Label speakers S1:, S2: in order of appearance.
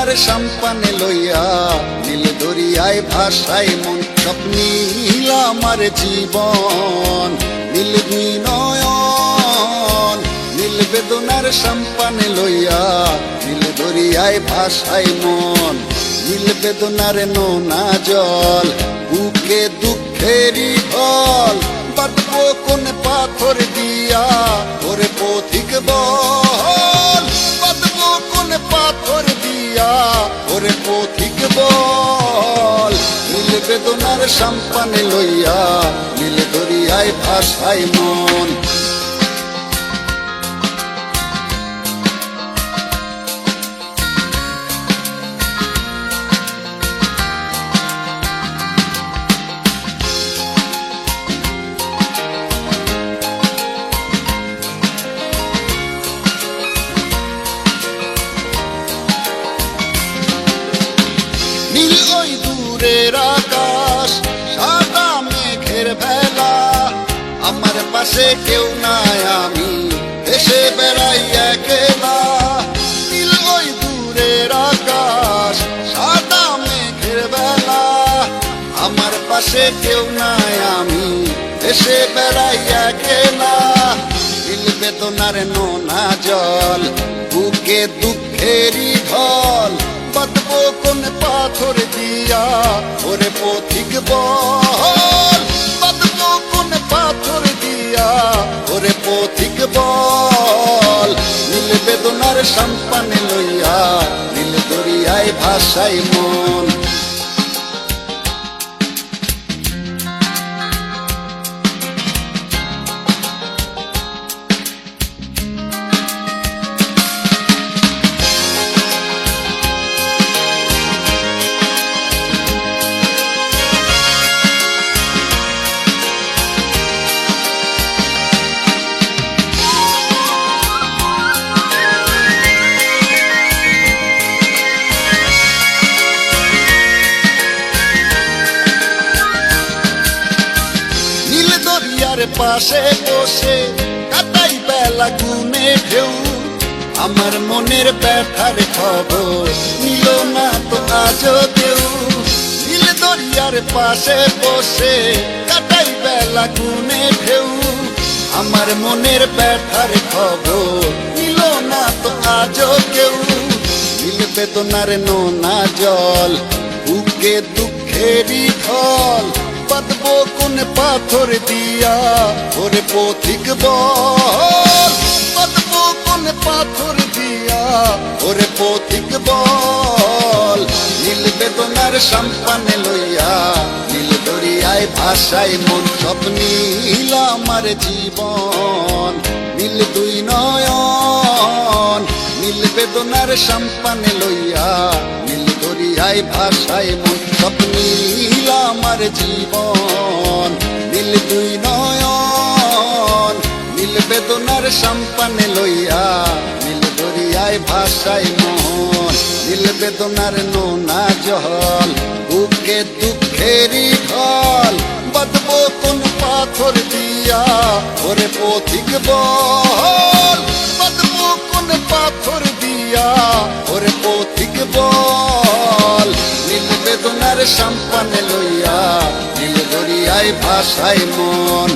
S1: বেদনার সম্পানে লইয়া নীল দরিয়ায় ভাসাই মন। স্বপ্নীল আমার জীবন নীল দুই নয়ন, নীল বেদনার সম্পানে লইয়া নীল দরিয়ায় ভাসাই মন। নীল বেদনার নোনা জল বুকে দুঃখেরই ঢল, বাঁধবো কোন পাথর দিয়া ওরে পথিক বল, বাঁধবো কোন পাথর দিয়া ওরে পথিক বল। নীল বেদনার সম্পানে লইয়া নীল দরিয়ায় ভাসাই মন। নীল ওই দূরের আকাশ, সাদা মেঘের ভেলা, আমার পাশে কেউ নাই আমি দেশে বেড়াই একলা। নীল ওই দূরের আকাশ, সাদা মেঘের ভেলা, আমার পাশে কেউ নাই আমি দেশে বেড়াই একলা। নীল বেদনার নোনা জল বুকে দুঃখেরই ঢল, বাঁধবো কোন পাথর দিয়া ওরে পথিক বল, বাঁধবো কোন পাথর দিয়া ওরে পথিক বল। নীল বেদনার সম্পানে লইয়া নীল দরিয়ায় ভাসাই মন। দরিয়ার পাশে বসে কাটাই বেলা গুনে ঢেউ, আমার মনের ব্যথার খবর নিল না তো আজও কেউ। নীল দরিয়ার পাশে বসে কাটাই বেলা গুনে ঢেউ, আমার মনের ব্যথার খবর নিল না তো আজও কেউ। নীল বেদনার নোনা জল বুকে দুঃখেরই ঢল, বাঁধবো কোন পাথর দিয়া ওরে পথিক বল, বাঁধবো কোন পাথর দিয়া ওরে পথিক বল। নীল বেদনার সম্পানে লইয়া নীল দরিয়ায় ভাসাই মন। স্বপ্নীল আমার জীবন নীল দুই নয়ন, নীল বেদনার সম্পানে লইয়া নীল দরিয়ায় ভাসাই মন। স্বপ্নীল আমার জীবন নীল দুই নয়ন, নীল বেদনার সম্পানে লইয়া নীল দরিয়ায় ভাসাই মন। নীল বেদনার নোনা জল বুকে দুঃখেরই ঢল, বাঁধবো কোন পাথর দিয়া ওরে পথিক বল, বাঁধবো কোন পাথর দিয়া ওরে পথিক বল। নীল বেদনার সম্পানে লইয়া নীল দরিয়ায় ভাসাই মন।